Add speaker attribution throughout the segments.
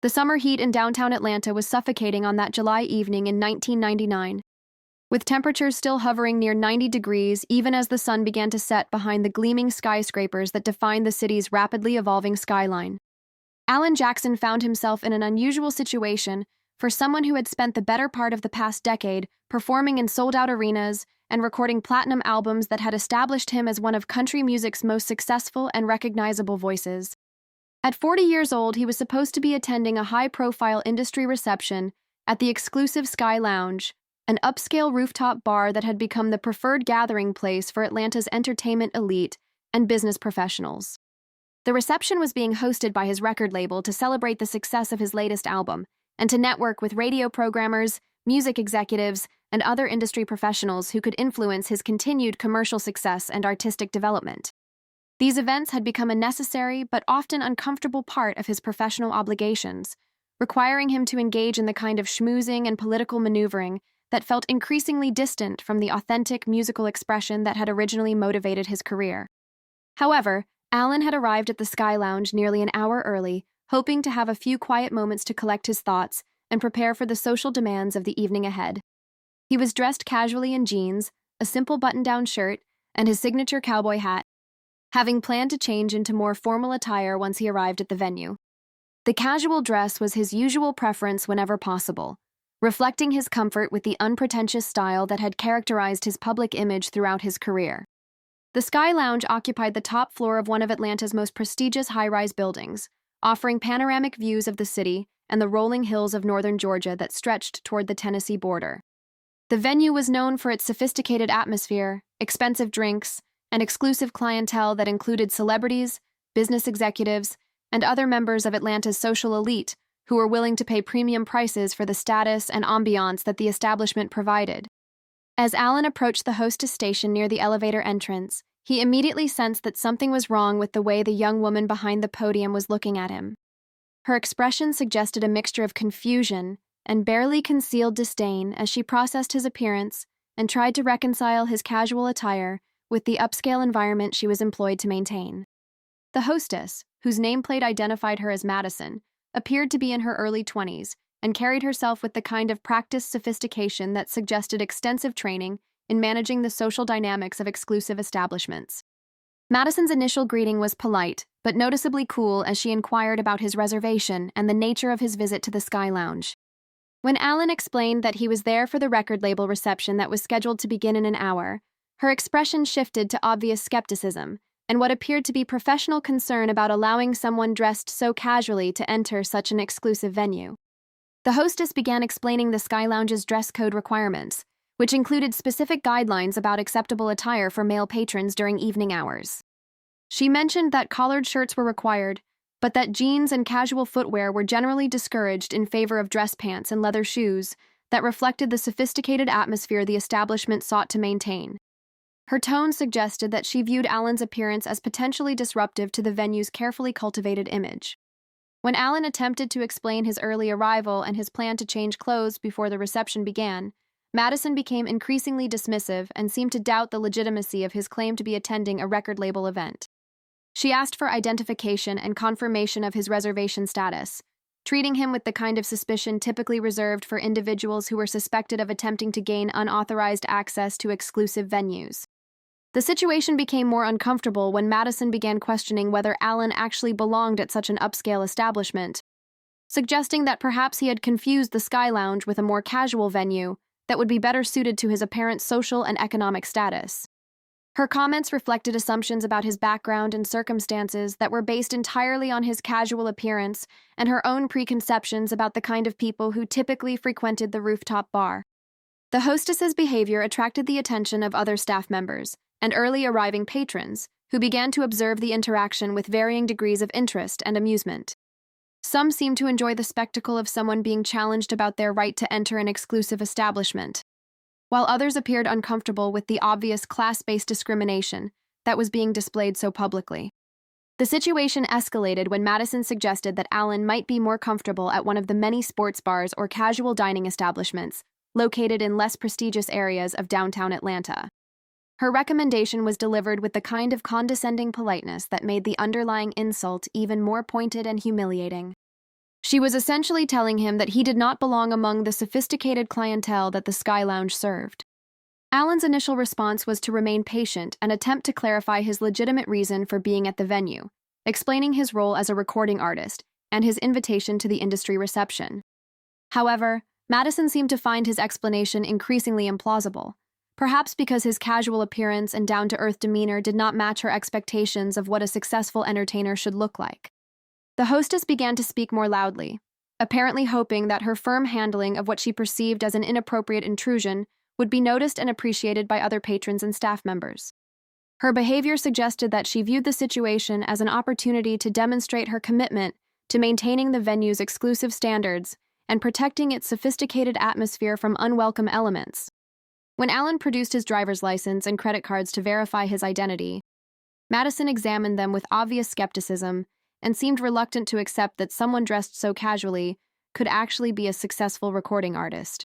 Speaker 1: The summer heat in downtown Atlanta was suffocating on that July evening in 1999, with temperatures still hovering near 90 degrees even as the sun began to set behind the gleaming skyscrapers that defined the city's rapidly evolving skyline. Alan Jackson found himself in an unusual situation for someone who had spent the better part of the past decade performing in sold-out arenas and recording platinum albums that had established him as one of country music's most successful and recognizable voices. At 40 years old, he was supposed to be attending a high-profile industry reception at the exclusive Sky Lounge, an upscale rooftop bar that had become the preferred gathering place for Atlanta's entertainment elite and business professionals. The reception was being hosted by his record label to celebrate the success of his latest album and to network with radio programmers, music executives, and other industry professionals who could influence his continued commercial success and artistic development. These events had become a necessary but often uncomfortable part of his professional obligations, requiring him to engage in the kind of schmoozing and political maneuvering that felt increasingly distant from the authentic musical expression that had originally motivated his career. However, Alan had arrived at the Sky Lounge nearly an hour early, hoping to have a few quiet moments to collect his thoughts and prepare for the social demands of the evening ahead. He was dressed casually in jeans, a simple button-down shirt, and his signature cowboy hat, having planned to change into more formal attire once he arrived at the venue. The casual dress was his usual preference whenever possible, reflecting his comfort with the unpretentious style that had characterized his public image throughout his career. The Sky Lounge occupied the top floor of one of Atlanta's most prestigious high-rise buildings, offering panoramic views of the city and the rolling hills of northern Georgia that stretched toward the Tennessee border. The venue was known for its sophisticated atmosphere, expensive drinks, and exclusive clientele that included celebrities, business executives, and other members of Atlanta's social elite who were willing to pay premium prices for the status and ambiance that the establishment provided. As Alan approached the hostess station near the elevator entrance, he immediately sensed that something was wrong with the way the young woman behind the podium was looking at him. Her expression suggested a mixture of confusion and barely concealed disdain as she processed his appearance and tried to reconcile his casual attire with the upscale environment she was employed to maintain. The hostess, whose nameplate identified her as Madison, appeared to be in her early 20s and carried herself with the kind of practiced sophistication that suggested extensive training in managing the social dynamics of exclusive establishments. Madison's initial greeting was polite, but noticeably cool as she inquired about his reservation and the nature of his visit to the Sky Lounge. When Alan explained that he was there for the record label reception that was scheduled to begin in an hour, her expression shifted to obvious skepticism and what appeared to be professional concern about allowing someone dressed so casually to enter such an exclusive venue. The hostess began explaining the Sky Lounge's dress code requirements, which included specific guidelines about acceptable attire for male patrons during evening hours. She mentioned that collared shirts were required, but that jeans and casual footwear were generally discouraged in favor of dress pants and leather shoes that reflected the sophisticated atmosphere the establishment sought to maintain. Her tone suggested that she viewed Alan's appearance as potentially disruptive to the venue's carefully cultivated image. When Alan attempted to explain his early arrival and his plan to change clothes before the reception began, Madison became increasingly dismissive and seemed to doubt the legitimacy of his claim to be attending a record label event. She asked for identification and confirmation of his reservation status, treating him with the kind of suspicion typically reserved for individuals who were suspected of attempting to gain unauthorized access to exclusive venues. The situation became more uncomfortable when Madison began questioning whether Alan actually belonged at such an upscale establishment, suggesting that perhaps he had confused the Sky Lounge with a more casual venue that would be better suited to his apparent social and economic status. Her comments reflected assumptions about his background and circumstances that were based entirely on his casual appearance and her own preconceptions about the kind of people who typically frequented the rooftop bar. The hostess's behavior attracted the attention of other staff members and early arriving patrons, who began to observe the interaction with varying degrees of interest and amusement. Some seemed to enjoy the spectacle of someone being challenged about their right to enter an exclusive establishment, while others appeared uncomfortable with the obvious class-based discrimination that was being displayed so publicly. The situation escalated when Madison suggested that Alan might be more comfortable at one of the many sports bars or casual dining establishments located in less prestigious areas of downtown Atlanta. Her recommendation was delivered with the kind of condescending politeness that made the underlying insult even more pointed and humiliating. She was essentially telling him that he did not belong among the sophisticated clientele that the Sky Lounge served. Alan's initial response was to remain patient and attempt to clarify his legitimate reason for being at the venue, explaining his role as a recording artist and his invitation to the industry reception. However, Madison seemed to find his explanation increasingly implausible, perhaps because his casual appearance and down-to-earth demeanor did not match her expectations of what a successful entertainer should look like. The hostess began to speak more loudly, apparently hoping that her firm handling of what she perceived as an inappropriate intrusion would be noticed and appreciated by other patrons and staff members. Her behavior suggested that she viewed the situation as an opportunity to demonstrate her commitment to maintaining the venue's exclusive standards and protecting its sophisticated atmosphere from unwelcome elements. When Alan produced his driver's license and credit cards to verify his identity, Madison examined them with obvious skepticism and seemed reluctant to accept that someone dressed so casually could actually be a successful recording artist.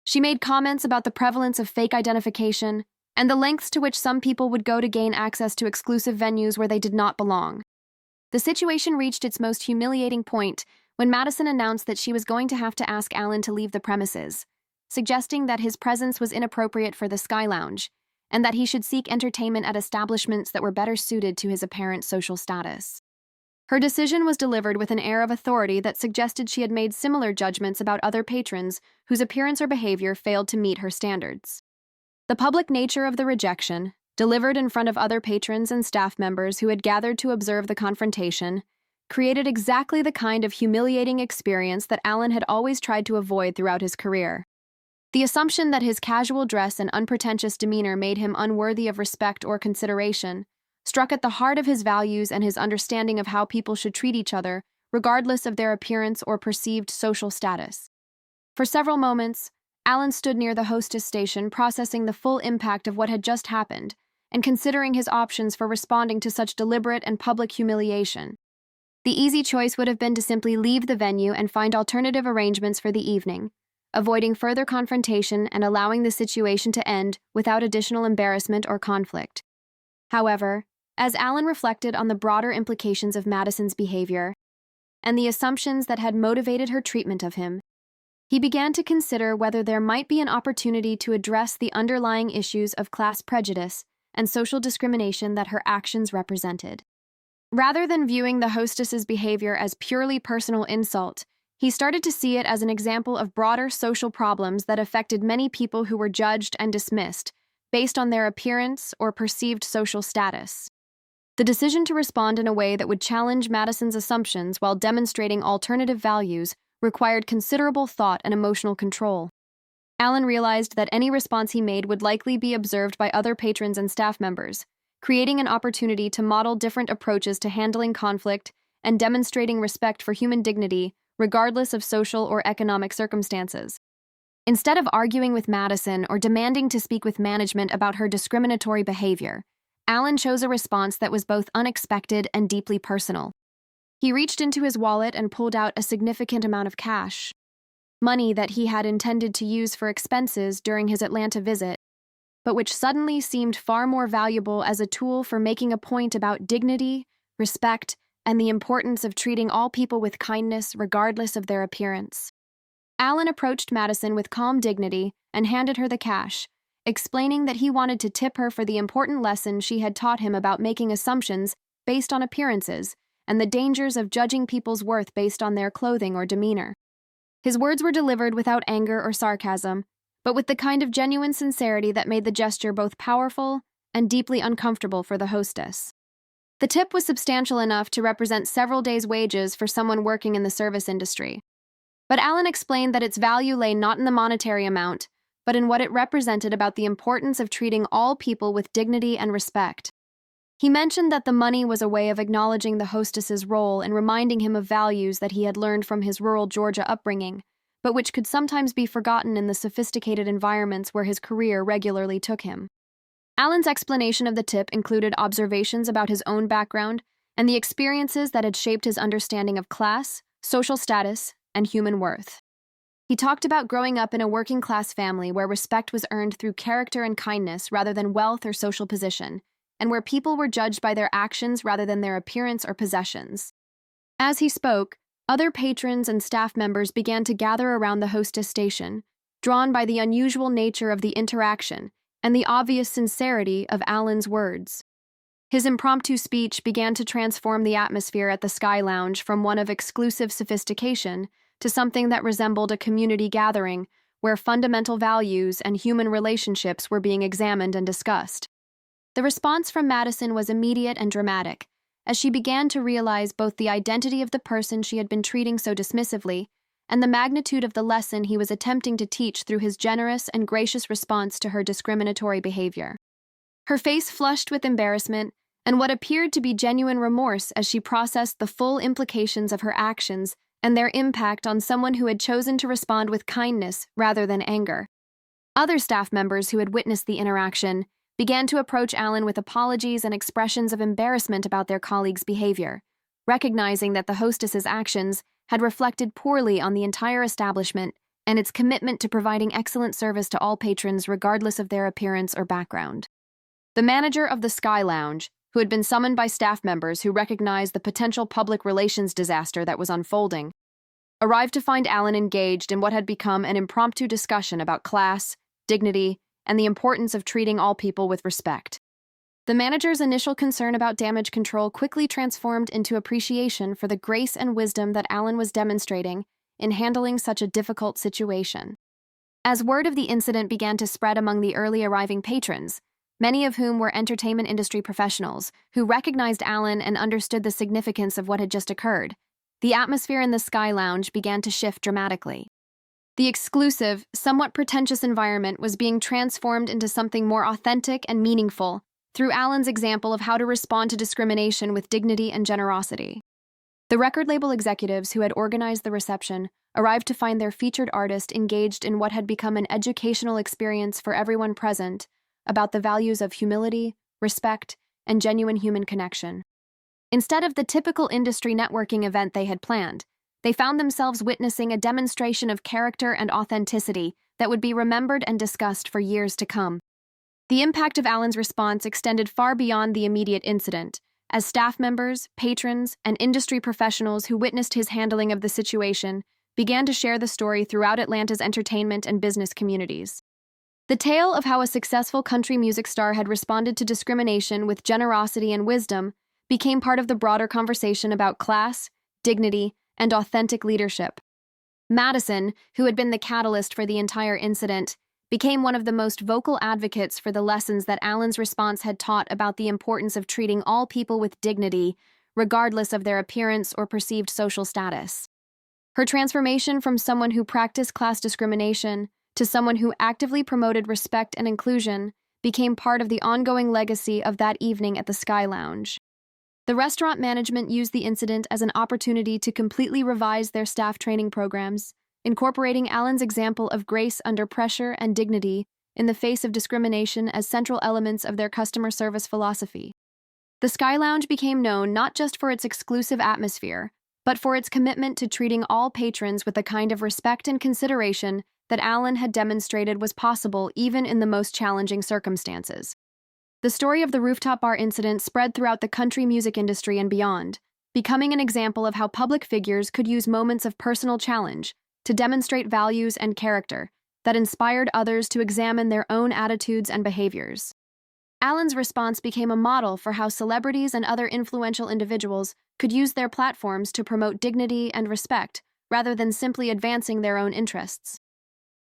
Speaker 1: She made comments about the prevalence of fake identification and the lengths to which some people would go to gain access to exclusive venues where they did not belong. The situation reached its most humiliating point when Madison announced that she was going to have to ask Alan to leave the premises, suggesting that his presence was inappropriate for the Sky Lounge and that he should seek entertainment at establishments that were better suited to his apparent social status. Her decision was delivered with an air of authority that suggested she had made similar judgments about other patrons whose appearance or behavior failed to meet her standards. The public nature of the rejection, delivered in front of other patrons and staff members who had gathered to observe the confrontation, created exactly the kind of humiliating experience that Alan had always tried to avoid throughout his career. The assumption that his casual dress and unpretentious demeanor made him unworthy of respect or consideration struck at the heart of his values and his understanding of how people should treat each other, regardless of their appearance or perceived social status. For several moments, Alan stood near the hostess station processing the full impact of what had just happened and considering his options for responding to such deliberate and public humiliation. The easy choice would have been to simply leave the venue and find alternative arrangements for the evening, avoiding further confrontation and allowing the situation to end without additional embarrassment or conflict. However, as Alan reflected on the broader implications of Madison's behavior and the assumptions that had motivated her treatment of him, he began to consider whether there might be an opportunity to address the underlying issues of class prejudice and social discrimination that her actions represented. Rather than viewing the hostess's behavior as purely personal insult, he started to see it as an example of broader social problems that affected many people who were judged and dismissed based on their appearance or perceived social status. The decision to respond in a way that would challenge Madison's assumptions while demonstrating alternative values required considerable thought and emotional control. Alan realized that any response he made would likely be observed by other patrons and staff members, creating an opportunity to model different approaches to handling conflict and demonstrating respect for human dignity, regardless of social or economic circumstances. Instead of arguing with Madison or demanding to speak with management about her discriminatory behavior, Alan chose a response that was both unexpected and deeply personal. He reached into his wallet and pulled out a significant amount of cash, money that he had intended to use for expenses during his Atlanta visit, but which suddenly seemed far more valuable as a tool for making a point about dignity, respect, and the importance of treating all people with kindness regardless of their appearance. Alan approached Madison with calm dignity and handed her the cash, explaining that he wanted to tip her for the important lesson she had taught him about making assumptions based on appearances and the dangers of judging people's worth based on their clothing or demeanor. His words were delivered without anger or sarcasm, but with the kind of genuine sincerity that made the gesture both powerful and deeply uncomfortable for the hostess. The tip was substantial enough to represent several days' wages for someone working in the service industry. But Alan explained that its value lay not in the monetary amount, but in what it represented about the importance of treating all people with dignity and respect. He mentioned that the money was a way of acknowledging the hostess's role and reminding him of values that he had learned from his rural Georgia upbringing, but which could sometimes be forgotten in the sophisticated environments where his career regularly took him. Alan's explanation of the tip included observations about his own background and the experiences that had shaped his understanding of class, social status, and human worth. He talked about growing up in a working-class family where respect was earned through character and kindness rather than wealth or social position, and where people were judged by their actions rather than their appearance or possessions. As he spoke, Other patrons and staff members began to gather around the hostess station, drawn by the unusual nature of the interaction and the obvious sincerity of Alan's words. His impromptu speech began to transform the atmosphere at the Sky Lounge from one of exclusive sophistication to something that resembled a community gathering where fundamental values and human relationships were being examined and discussed. The response from Madison was immediate and dramatic, as she began to realize both the identity of the person she had been treating so dismissively and the magnitude of the lesson he was attempting to teach through his generous and gracious response to her discriminatory behavior. Her face flushed with embarrassment and what appeared to be genuine remorse as she processed the full implications of her actions and their impact on someone who had chosen to respond with kindness rather than anger. Other staff members who had witnessed the interaction began to approach Alan with apologies and expressions of embarrassment about their colleagues' behavior, recognizing that the hostess's actions had reflected poorly on the entire establishment and its commitment to providing excellent service to all patrons regardless of their appearance or background. The manager of the Sky Lounge, who had been summoned by staff members who recognized the potential public relations disaster that was unfolding, arrived to find Alan engaged in what had become an impromptu discussion about class, dignity, and the importance of treating all people with respect. The manager's initial concern about damage control quickly transformed into appreciation for the grace and wisdom that Alan was demonstrating in handling such a difficult situation. As word of the incident began to spread among the early arriving patrons, many of whom were entertainment industry professionals who recognized Alan and understood the significance of what had just occurred, the atmosphere in the Sky Lounge began to shift dramatically. The exclusive, somewhat pretentious environment was being transformed into something more authentic and meaningful through Alan's example of how to respond to discrimination with dignity and generosity. The record label executives who had organized the reception arrived to find their featured artist engaged in what had become an educational experience for everyone present about the values of humility, respect, and genuine human connection. Instead of the typical industry networking event they had planned, they found themselves witnessing a demonstration of character and authenticity that would be remembered and discussed for years to come. The impact of Alan's response extended far beyond the immediate incident, as staff members, patrons, and industry professionals who witnessed his handling of the situation began to share the story throughout Atlanta's entertainment and business communities. The tale of how a successful country music star had responded to discrimination with generosity and wisdom became part of the broader conversation about class, dignity, and authentic leadership. Madison, who had been the catalyst for the entire incident, became one of the most vocal advocates for the lessons that Alan's response had taught about the importance of treating all people with dignity, regardless of their appearance or perceived social status. Her transformation from someone who practiced class discrimination to someone who actively promoted respect and inclusion became part of the ongoing legacy of that evening at the Sky Lounge. The restaurant management used the incident as an opportunity to completely revise their staff training programs, incorporating Alan's example of grace under pressure and dignity in the face of discrimination as central elements of their customer service philosophy. The Sky Lounge became known not just for its exclusive atmosphere, but for its commitment to treating all patrons with the kind of respect and consideration that Alan had demonstrated was possible even in the most challenging circumstances. The story of the rooftop bar incident spread throughout the country music industry and beyond, becoming an example of how public figures could use moments of personal challenge to demonstrate values and character that inspired others to examine their own attitudes and behaviors. Alan's response became a model for how celebrities and other influential individuals could use their platforms to promote dignity and respect rather than simply advancing their own interests.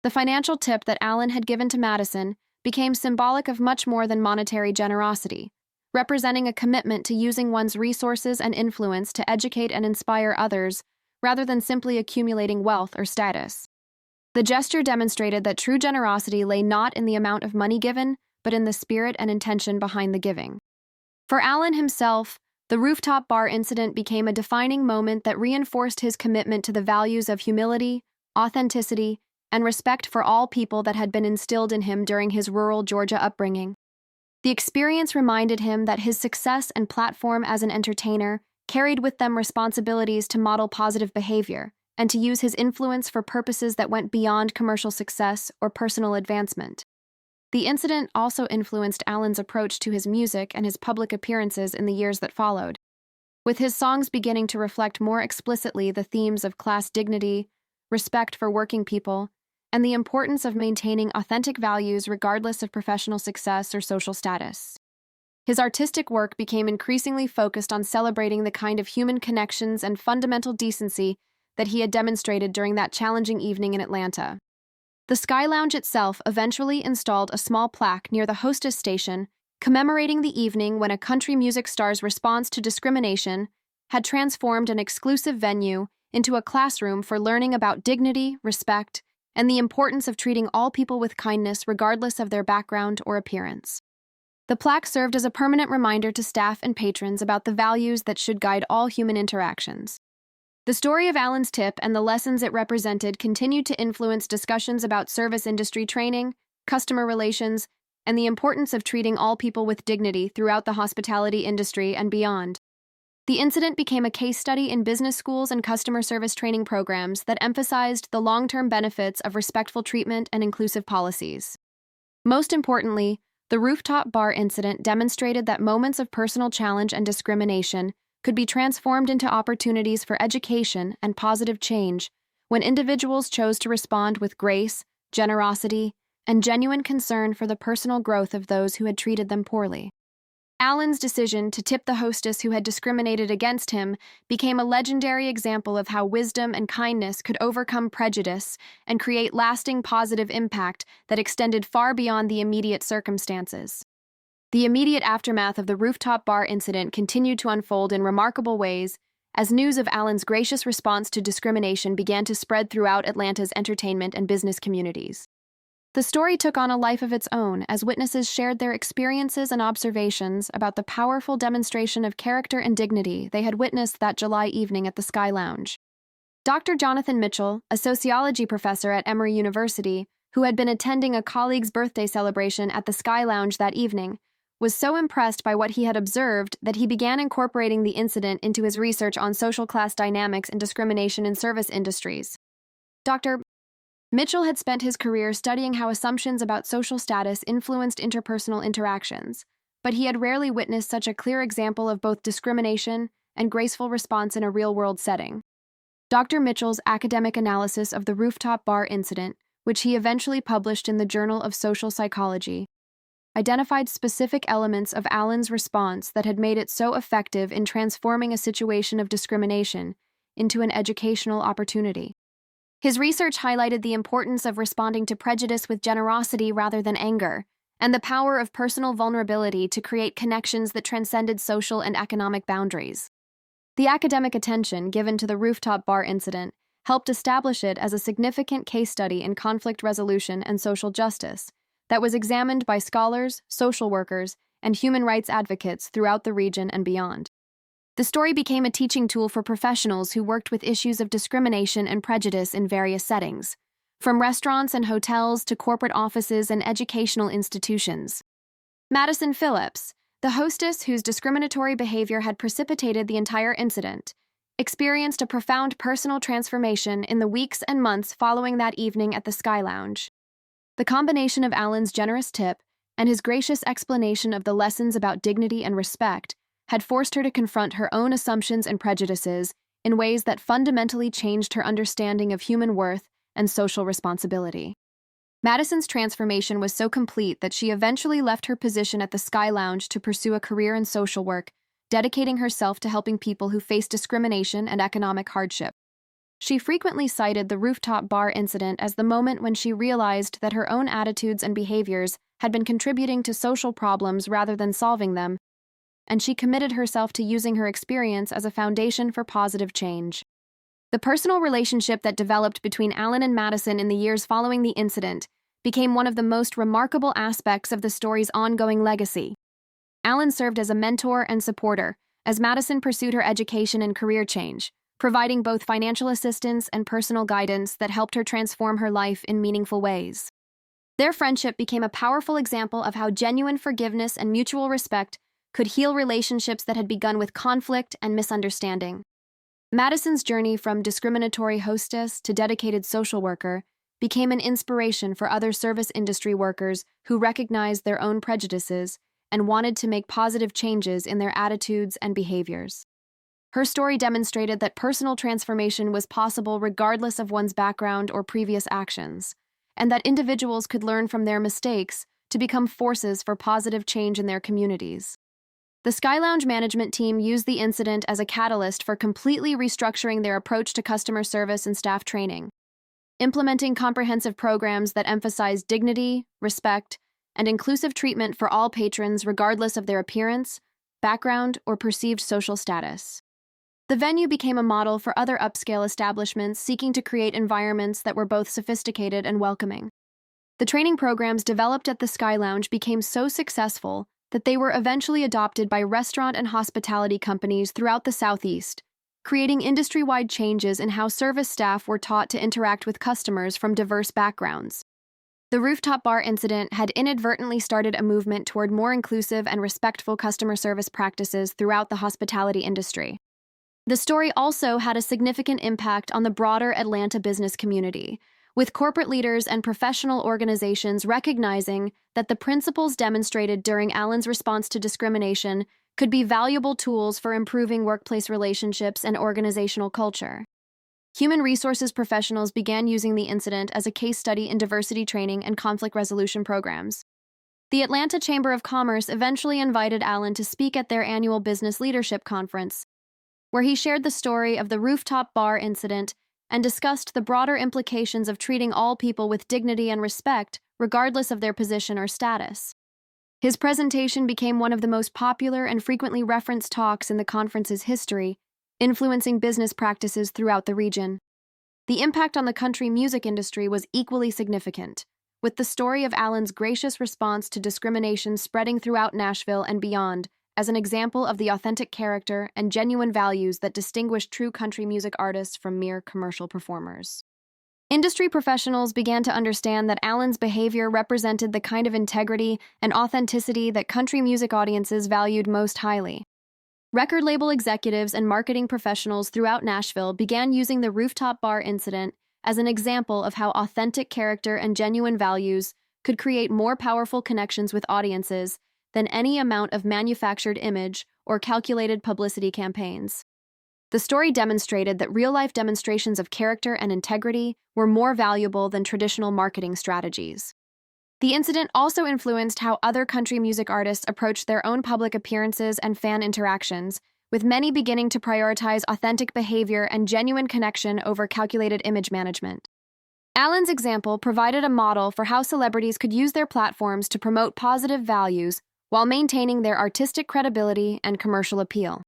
Speaker 1: The financial tip that Alan had given to Madison became symbolic of much more than monetary generosity, representing a commitment to using one's resources and influence to educate and inspire others rather than simply accumulating wealth or status. The gesture demonstrated that true generosity lay not in the amount of money given, but in the spirit and intention behind the giving. For Alan himself, the rooftop bar incident became a defining moment that reinforced his commitment to the values of humility, authenticity, and respect for all people that had been instilled in him during his rural Georgia upbringing. The experience reminded him that his success and platform as an entertainer carried with them responsibilities to model positive behavior and to use his influence for purposes that went beyond commercial success or personal advancement. The incident also influenced Alan's approach to his music and his public appearances in the years that followed. with his songs beginning to reflect more explicitly the themes of class dignity, respect for working people, and the importance of maintaining authentic values regardless of professional success or social status. His artistic work became increasingly focused on celebrating the kind of human connections and fundamental decency that he had demonstrated during that challenging evening in Atlanta. The Sky Lounge itself eventually installed a small plaque near the hostess station commemorating the evening when a country music star's response to discrimination had transformed an exclusive venue into a classroom for learning about dignity, respect, and the importance of treating all people with kindness regardless of their background or appearance. The plaque served as a permanent reminder to staff and patrons about the values that should guide all human interactions. The story of Allen's tip and the lessons it represented continued to influence discussions about service industry training, customer relations, and the importance of treating all people with dignity throughout the hospitality industry and beyond. The incident became a case study in business schools and customer service training programs that emphasized the long-term benefits of respectful treatment and inclusive policies. Most importantly, the rooftop bar incident demonstrated that moments of personal challenge and discrimination could be transformed into opportunities for education and positive change when individuals chose to respond with grace, generosity, and genuine concern for the personal growth of those who had treated them poorly. Allen's decision to tip the hostess who had discriminated against him became a legendary example of how wisdom and kindness could overcome prejudice and create lasting positive impact that extended far beyond the immediate circumstances. The immediate aftermath of the rooftop bar incident continued to unfold in remarkable ways as news of Allen's gracious response to discrimination began to spread throughout Atlanta's entertainment and business communities. The story took on a life of its own as witnesses shared their experiences and observations about the powerful demonstration of character and dignity they had witnessed that July evening at the Sky Lounge. Dr. Jonathan Mitchell, a sociology professor at Emory University, who had been attending a colleague's birthday celebration at the Sky Lounge that evening, was so impressed by what he had observed that he began incorporating the incident into his research on social class dynamics and discrimination in service industries. Dr. Mitchell had spent his career studying how assumptions about social status influenced interpersonal interactions, but he had rarely witnessed such a clear example of both discrimination and graceful response in a real-world setting. Dr. Mitchell's academic analysis of the rooftop bar incident, which he eventually published in the Journal of Social Psychology, identified specific elements of Allen's response that had made it so effective in transforming a situation of discrimination into an educational opportunity. His research highlighted the importance of responding to prejudice with generosity rather than anger, and the power of personal vulnerability to create connections that transcended social and economic boundaries. The academic attention given to the rooftop bar incident helped establish it as a significant case study in conflict resolution and social justice that was examined by scholars, social workers, and human rights advocates throughout the region and beyond. The story became a teaching tool for professionals who worked with issues of discrimination and prejudice in various settings, from restaurants and hotels to corporate offices and educational institutions. Madison Phillips, the hostess whose discriminatory behavior had precipitated the entire incident, experienced a profound personal transformation in the weeks and months following that evening at the Sky Lounge. The combination of Allen's generous tip and his gracious explanation of the lessons about dignity and respect had forced her to confront her own assumptions and prejudices in ways that fundamentally changed her understanding of human worth and social responsibility. Madison's transformation was so complete that she eventually left her position at the Sky Lounge to pursue a career in social work, dedicating herself to helping people who face discrimination and economic hardship. She frequently cited the rooftop bar incident as the moment when she realized that her own attitudes and behaviors had been contributing to social problems rather than solving them, and she committed herself to using her experience as a foundation for positive change. The personal relationship that developed between Allen and Madison in the years following the incident became one of the most remarkable aspects of the story's ongoing legacy. Allen served as a mentor and supporter as Madison pursued her education and career change, providing both financial assistance and personal guidance that helped her transform her life in meaningful ways. Their friendship became a powerful example of how genuine forgiveness and mutual respect could heal relationships that had begun with conflict and misunderstanding. Madison's journey from discriminatory hostess to dedicated social worker became an inspiration for other service industry workers who recognized their own prejudices and wanted to make positive changes in their attitudes and behaviors. Her story demonstrated that personal transformation was possible regardless of one's background or previous actions, and that individuals could learn from their mistakes to become forces for positive change in their communities. The Sky Lounge management team used the incident as a catalyst for completely restructuring their approach to customer service and staff training, implementing comprehensive programs that emphasize dignity, respect, and inclusive treatment for all patrons regardless of their appearance, background, or perceived social status. The venue became a model for other upscale establishments seeking to create environments that were both sophisticated and welcoming. The training programs developed at the Sky Lounge became so successful that they were eventually adopted by restaurant and hospitality companies throughout the Southeast, creating industry-wide changes in how service staff were taught to interact with customers from diverse backgrounds. The rooftop bar incident had inadvertently started a movement toward more inclusive and respectful customer service practices throughout the hospitality industry. The story also had a significant impact on the broader Atlanta business community, with corporate leaders and professional organizations recognizing that the principles demonstrated during Allen's response to discrimination could be valuable tools for improving workplace relationships and organizational culture. Human resources professionals began using the incident as a case study in diversity training and conflict resolution programs. The Atlanta Chamber of Commerce eventually invited Allen to speak at their annual Business Leadership Conference, where he shared the story of the rooftop bar incident and discussed the broader implications of treating all people with dignity and respect, regardless of their position or status. His presentation became one of the most popular and frequently referenced talks in the conference's history, influencing business practices throughout the region. The impact on the country music industry was equally significant, with the story of Allen's gracious response to discrimination spreading throughout Nashville and beyond, as an example of the authentic character and genuine values that distinguish true country music artists from mere commercial performers. Industry professionals began to understand that Allen's behavior represented the kind of integrity and authenticity that country music audiences valued most highly. Record label executives and marketing professionals throughout Nashville began using the rooftop bar incident as an example of how authentic character and genuine values could create more powerful connections with audiences than any amount of manufactured image or calculated publicity campaigns. The story demonstrated that real-life demonstrations of character and integrity were more valuable than traditional marketing strategies. The incident also influenced how other country music artists approached their own public appearances and fan interactions, with many beginning to prioritize authentic behavior and genuine connection over calculated image management. Allen's example provided a model for how celebrities could use their platforms to promote positive values while maintaining their artistic credibility and commercial appeal.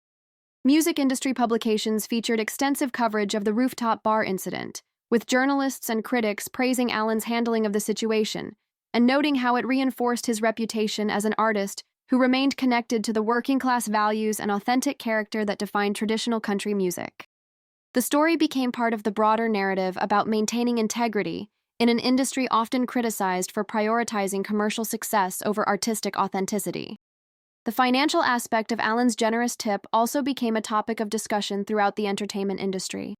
Speaker 1: Music industry publications featured extensive coverage of the rooftop bar incident, with journalists and critics praising Allen's handling of the situation and noting how it reinforced his reputation as an artist who remained connected to the working-class values and authentic character that defined traditional country music. The story became part of the broader narrative about maintaining integrity in an industry often criticized for prioritizing commercial success over artistic authenticity. The financial aspect of Allen's generous tip also became a topic of discussion throughout the entertainment industry,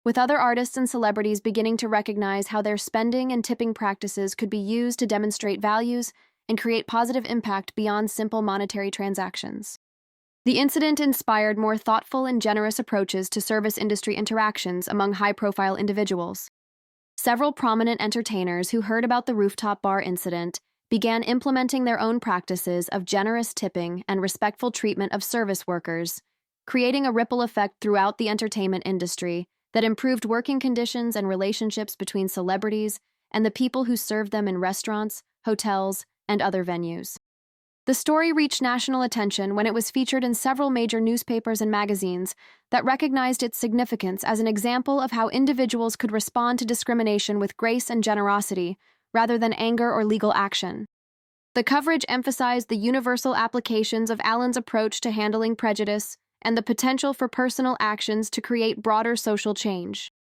Speaker 1: with other artists and celebrities beginning to recognize how their spending and tipping practices could be used to demonstrate values and create positive impact beyond simple monetary transactions. The incident inspired more thoughtful and generous approaches to service industry interactions among high-profile individuals. Several prominent entertainers who heard about the rooftop bar incident began implementing their own practices of generous tipping and respectful treatment of service workers, creating a ripple effect throughout the entertainment industry that improved working conditions and relationships between celebrities and the people who served them in restaurants, hotels, and other venues. The story reached national attention when it was featured in several major newspapers and magazines that recognized its significance as an example of how individuals could respond to discrimination with grace and generosity, rather than anger or legal action. The coverage emphasized the universal applications of Allen's approach to handling prejudice and the potential for personal actions to create broader social change.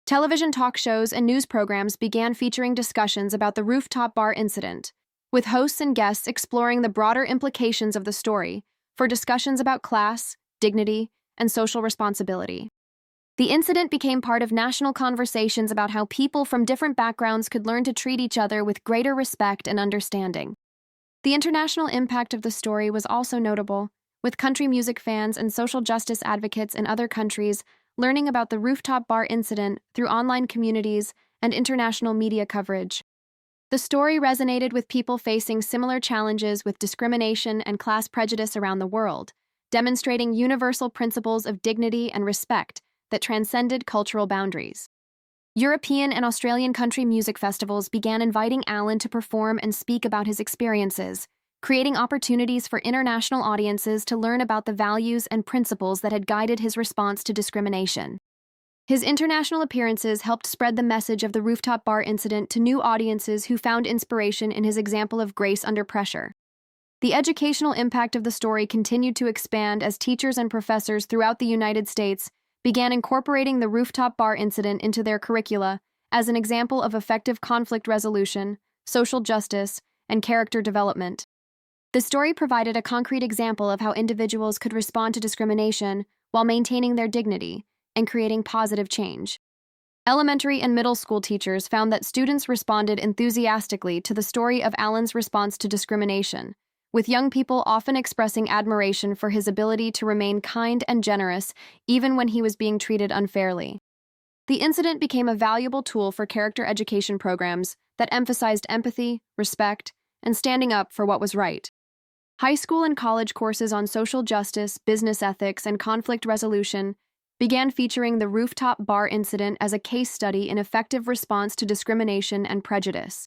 Speaker 1: Television talk shows and news programs began featuring discussions about the rooftop bar incident, with hosts and guests exploring the broader implications of the story for discussions about class, dignity, and social responsibility. The incident became part of national conversations about how people from different backgrounds could learn to treat each other with greater respect and understanding. The international impact of the story was also notable, with country music fans and social justice advocates in other countries learning about the rooftop bar incident through online communities and international media coverage. The story resonated with people facing similar challenges with discrimination and class prejudice around the world, demonstrating universal principles of dignity and respect that transcended cultural boundaries. European and Australian country music festivals began inviting Alan to perform and speak about his experiences, creating opportunities for international audiences to learn about the values and principles that had guided his response to discrimination. His international appearances helped spread the message of the rooftop bar incident to new audiences who found inspiration in his example of grace under pressure. The educational impact of the story continued to expand as teachers and professors throughout the United States began incorporating the rooftop bar incident into their curricula as an example of effective conflict resolution, social justice, and character development. The story provided a concrete example of how individuals could respond to discrimination while maintaining their dignity and creating positive change. Elementary and middle school teachers found that students responded enthusiastically to the story of Alan's response to discrimination, with young people often expressing admiration for his ability to remain kind and generous even when he was being treated unfairly. The incident became a valuable tool for character education programs that emphasized empathy, respect, and standing up for what was right. High school and college courses on social justice, business ethics, and conflict resolution began featuring the rooftop bar incident as a case study in effective response to discrimination and prejudice.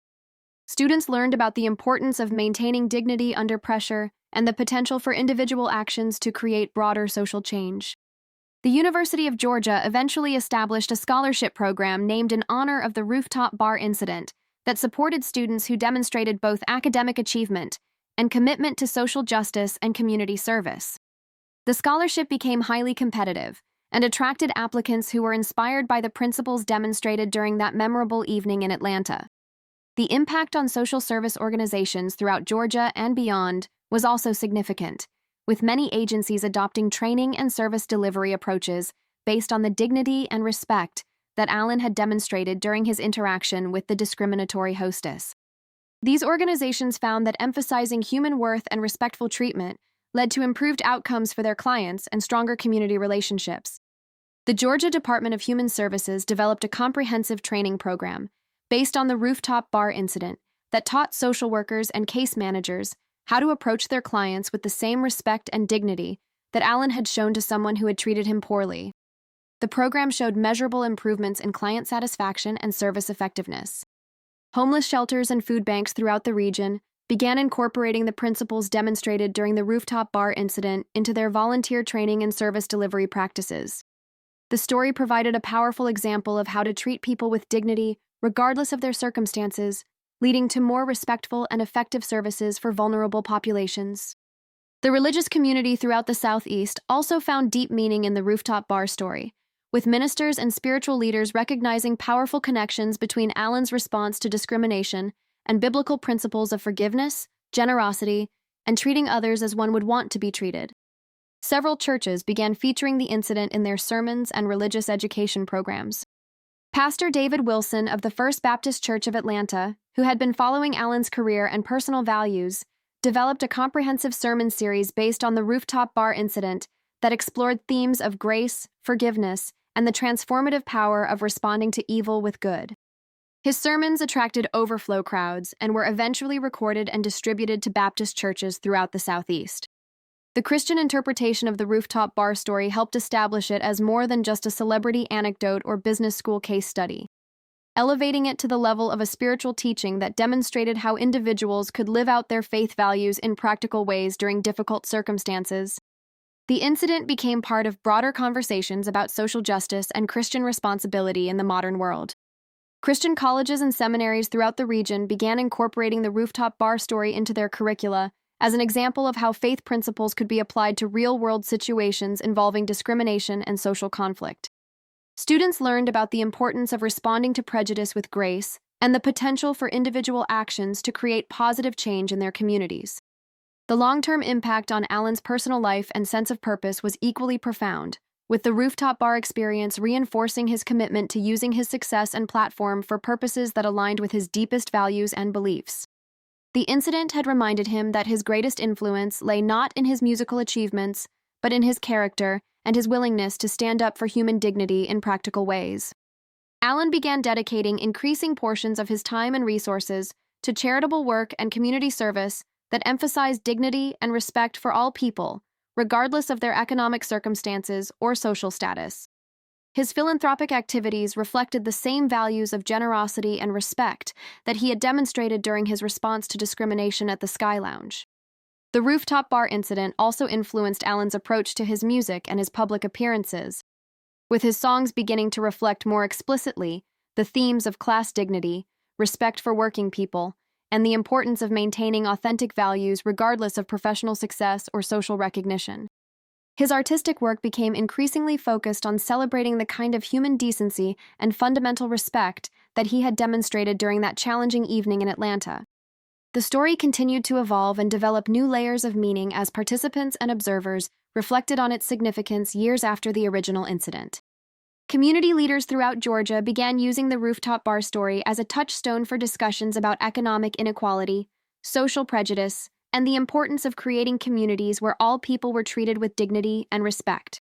Speaker 1: Students learned about the importance of maintaining dignity under pressure and the potential for individual actions to create broader social change. The University of Georgia eventually established a scholarship program named in honor of the rooftop bar incident that supported students who demonstrated both academic achievement and commitment to social justice and community service. The scholarship became highly competitive and attracted applicants who were inspired by the principles demonstrated during that memorable evening in Atlanta. The impact on social service organizations throughout Georgia and beyond was also significant, with many agencies adopting training and service delivery approaches based on the dignity and respect that Alan had demonstrated during his interaction with the discriminatory hostess. These organizations found that emphasizing human worth and respectful treatment led to improved outcomes for their clients and stronger community relationships. The Georgia Department of Human Services developed a comprehensive training program based on the rooftop bar incident that taught social workers and case managers how to approach their clients with the same respect and dignity that Alan had shown to someone who had treated him poorly. The program showed measurable improvements in client satisfaction and service effectiveness. Homeless shelters and food banks throughout the region began incorporating the principles demonstrated during the rooftop bar incident into their volunteer training and service delivery practices. The story provided a powerful example of how to treat people with dignity, regardless of their circumstances, leading to more respectful and effective services for vulnerable populations. The religious community throughout the Southeast also found deep meaning in the rooftop bar story, with ministers and spiritual leaders recognizing powerful connections between Alan's response to discrimination and biblical principles of forgiveness, generosity, and treating others as one would want to be treated. Several churches began featuring the incident in their sermons and religious education programs. Pastor David Wilson of the First Baptist Church of Atlanta, who had been following Alan's career and personal values, developed a comprehensive sermon series based on the rooftop bar incident that explored themes of grace, forgiveness, and the transformative power of responding to evil with good. His sermons attracted overflow crowds and were eventually recorded and distributed to Baptist churches throughout the Southeast. The Christian interpretation of the rooftop bar story helped establish it as more than just a celebrity anecdote or business school case study, elevating it to the level of a spiritual teaching that demonstrated how individuals could live out their faith values in practical ways during difficult circumstances. The incident became part of broader conversations about social justice and Christian responsibility in the modern world. Christian colleges and seminaries throughout the region began incorporating the rooftop bar story into their curricula as an example of how faith principles could be applied to real-world situations involving discrimination and social conflict. Students learned about the importance of responding to prejudice with grace and the potential for individual actions to create positive change in their communities. The long-term impact on Alan's personal life and sense of purpose was equally profound, with the rooftop bar experience reinforcing his commitment to using his success and platform for purposes that aligned with his deepest values and beliefs. The incident had reminded him that his greatest influence lay not in his musical achievements, but in his character and his willingness to stand up for human dignity in practical ways. Allen began dedicating increasing portions of his time and resources to charitable work and community service that emphasized dignity and respect for all people, regardless of their economic circumstances or social status. His philanthropic activities reflected the same values of generosity and respect that he had demonstrated during his response to discrimination at the Sky Lounge. The rooftop bar incident also influenced Allen's approach to his music and his public appearances, with his songs beginning to reflect more explicitly the themes of class dignity, respect for working people, and the importance of maintaining authentic values regardless of professional success or social recognition. His artistic work became increasingly focused on celebrating the kind of human decency and fundamental respect that he had demonstrated during that challenging evening in Atlanta. The story continued to evolve and develop new layers of meaning as participants and observers reflected on its significance years after the original incident. Community leaders throughout Georgia began using the rooftop bar story as a touchstone for discussions about economic inequality, social prejudice, and the importance of creating communities where all people were treated with dignity and respect.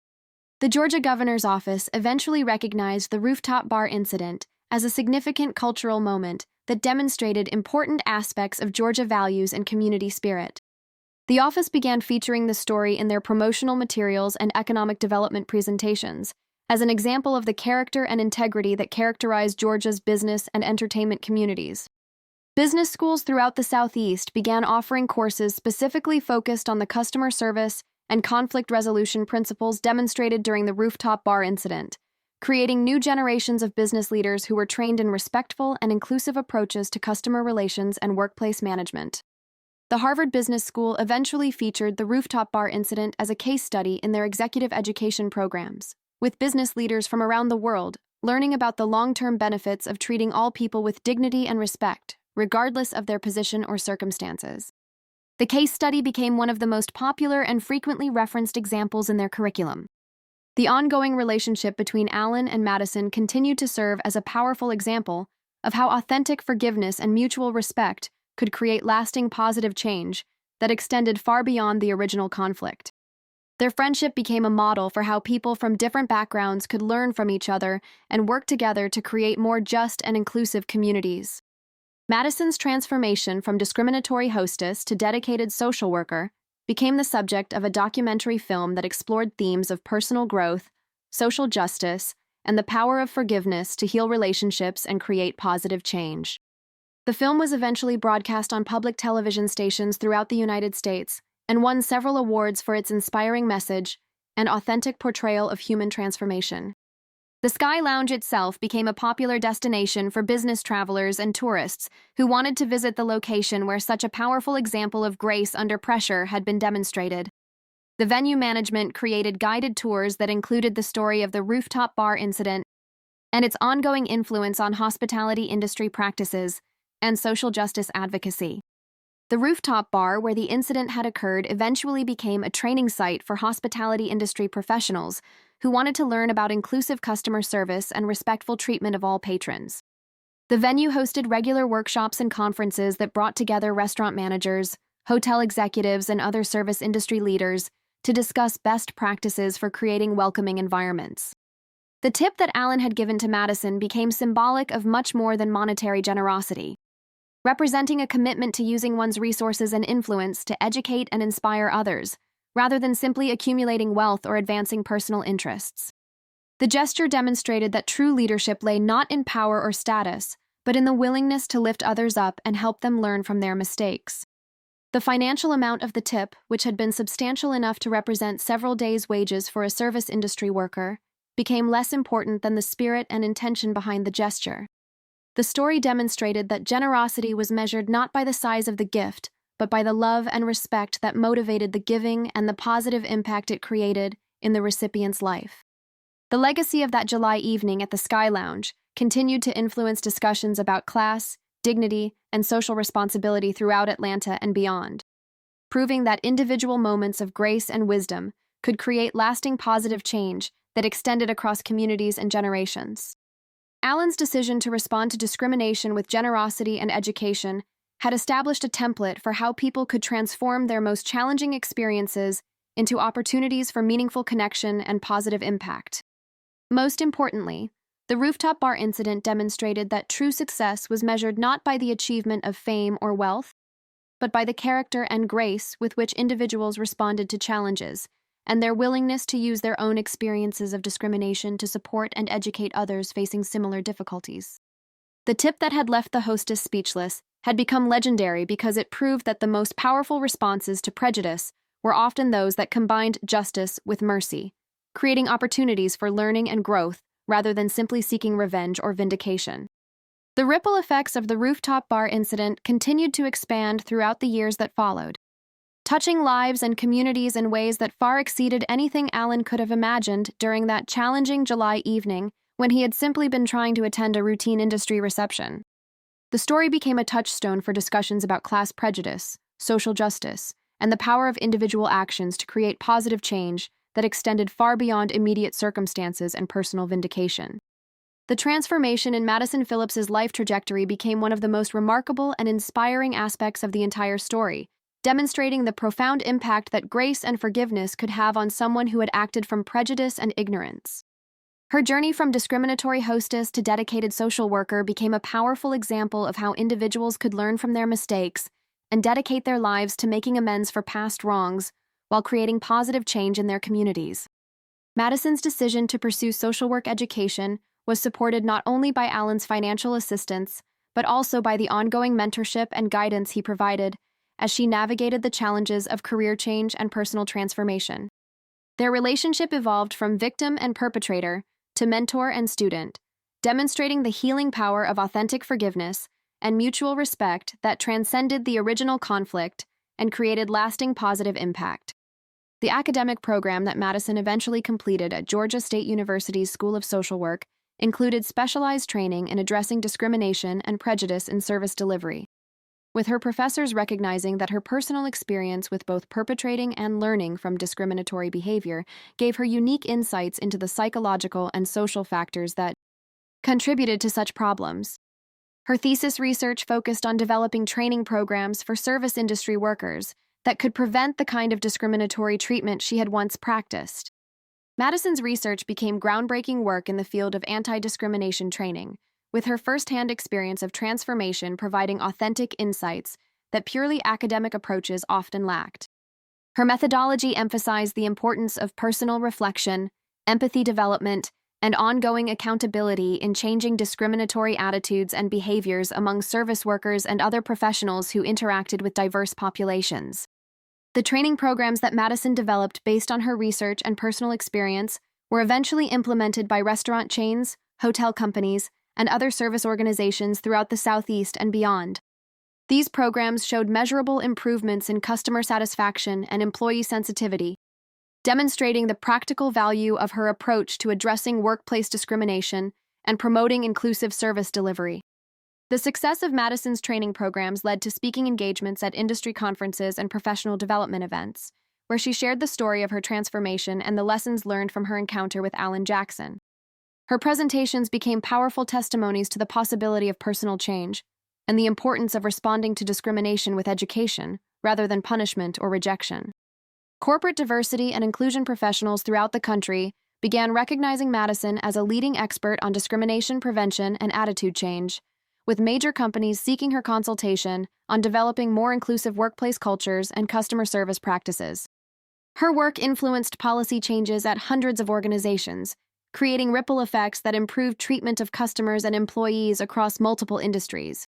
Speaker 1: The Georgia governor's office eventually recognized the rooftop bar incident as a significant cultural moment that demonstrated important aspects of Georgia values and community spirit. The office began featuring the story in their promotional materials and economic development presentations, as an example of the character and integrity that characterized Georgia's business and entertainment communities. Business schools throughout the Southeast began offering courses specifically focused on the customer service and conflict resolution principles demonstrated during the rooftop bar incident, creating new generations of business leaders who were trained in respectful and inclusive approaches to customer relations and workplace management. The Harvard Business School eventually featured the rooftop bar incident as a case study in their executive education programs, with business leaders from around the world learning about the long-term benefits of treating all people with dignity and respect, regardless of their position or circumstances. The case study became one of the most popular and frequently referenced examples in their curriculum. The ongoing relationship between Allen and Madison continued to serve as a powerful example of how authentic forgiveness and mutual respect could create lasting positive change that extended far beyond the original conflict. Their friendship became a model for how people from different backgrounds could learn from each other and work together to create more just and inclusive communities. Madison's transformation from discriminatory hostess to dedicated social worker became the subject of a documentary film that explored themes of personal growth, social justice, and the power of forgiveness to heal relationships and create positive change. The film was eventually broadcast on public television stations throughout the United States and won several awards for its inspiring message and authentic portrayal of human transformation. The Sky Lounge itself became a popular destination for business travelers and tourists who wanted to visit the location where such a powerful example of grace under pressure had been demonstrated. The venue management created guided tours that included the story of the rooftop bar incident and its ongoing influence on hospitality industry practices and social justice advocacy. The rooftop bar where the incident had occurred eventually became a training site for hospitality industry professionals who wanted to learn about inclusive customer service and respectful treatment of all patrons. The venue hosted regular workshops and conferences that brought together restaurant managers, hotel executives, and other service industry leaders to discuss best practices for creating welcoming environments. The tip that Allen had given to Madison became symbolic of much more than monetary generosity, representing a commitment to using one's resources and influence to educate and inspire others, rather than simply accumulating wealth or advancing personal interests. The gesture demonstrated that true leadership lay not in power or status, but in the willingness to lift others up and help them learn from their mistakes. The financial amount of the tip, which had been substantial enough to represent several days' wages for a service industry worker, became less important than the spirit and intention behind the gesture. The story demonstrated that generosity was measured not by the size of the gift, but by the love and respect that motivated the giving and the positive impact it created in the recipient's life. The legacy of that July evening at the Sky Lounge continued to influence discussions about class, dignity, and social responsibility throughout Atlanta and beyond, proving that individual moments of grace and wisdom could create lasting positive change that extended across communities and generations. Allen's decision to respond to discrimination with generosity and education had established a template for how people could transform their most challenging experiences into opportunities for meaningful connection and positive impact. Most importantly, the rooftop bar incident demonstrated that true success was measured not by the achievement of fame or wealth, but by the character and grace with which individuals responded to challenges, and their willingness to use their own experiences of discrimination to support and educate others facing similar difficulties. The tip that had left the hostess speechless had become legendary because it proved that the most powerful responses to prejudice were often those that combined justice with mercy, creating opportunities for learning and growth rather than simply seeking revenge or vindication. The ripple effects of the rooftop bar incident continued to expand throughout the years that followed, touching lives and communities in ways that far exceeded anything Allen could have imagined during that challenging July evening when he had simply been trying to attend a routine industry reception. The story became a touchstone for discussions about class prejudice, social justice, and the power of individual actions to create positive change that extended far beyond immediate circumstances and personal vindication. The transformation in Madison Phillips's life trajectory became one of the most remarkable and inspiring aspects of the entire story, demonstrating the profound impact that grace and forgiveness could have on someone who had acted from prejudice and ignorance. Her journey from discriminatory hostess to dedicated social worker became a powerful example of how individuals could learn from their mistakes and dedicate their lives to making amends for past wrongs while creating positive change in their communities. Madison's decision to pursue social work education was supported not only by Allen's financial assistance, but also by the ongoing mentorship and guidance he provided as she navigated the challenges of career change and personal transformation. Their relationship evolved from victim and perpetrator to mentor and student, demonstrating the healing power of authentic forgiveness and mutual respect that transcended the original conflict and created lasting positive impact. The academic program that Madison eventually completed at Georgia State University's School of Social Work included specialized training in addressing discrimination and prejudice in service delivery, with her professors recognizing that her personal experience with both perpetrating and learning from discriminatory behavior gave her unique insights into the psychological and social factors that contributed to such problems. Her thesis research focused on developing training programs for service industry workers that could prevent the kind of discriminatory treatment she had once practiced. Madison's research became groundbreaking work in the field of anti-discrimination training, with her first-hand experience of transformation providing authentic insights that purely academic approaches often lacked. Her methodology emphasized the importance of personal reflection, empathy development, and ongoing accountability in changing discriminatory attitudes and behaviors among service workers and other professionals who interacted with diverse populations. The training programs that Madison developed based on her research and personal experience were eventually implemented by restaurant chains, hotel companies, and other service organizations throughout the Southeast and beyond. These programs showed measurable improvements in customer satisfaction and employee sensitivity, demonstrating the practical value of her approach to addressing workplace discrimination and promoting inclusive service delivery. The success of Madison's training programs led to speaking engagements at industry conferences and professional development events, where she shared the story of her transformation and the lessons learned from her encounter with Alan Jackson. Her presentations became powerful testimonies to the possibility of personal change and the importance of responding to discrimination with education rather than punishment or rejection. Corporate diversity and inclusion professionals throughout the country began recognizing Madison as a leading expert on discrimination prevention and attitude change, with major companies seeking her consultation on developing more inclusive workplace cultures and customer service practices. Her work influenced policy changes at hundreds of organizations, creating ripple effects that improved treatment of customers and employees across multiple industries.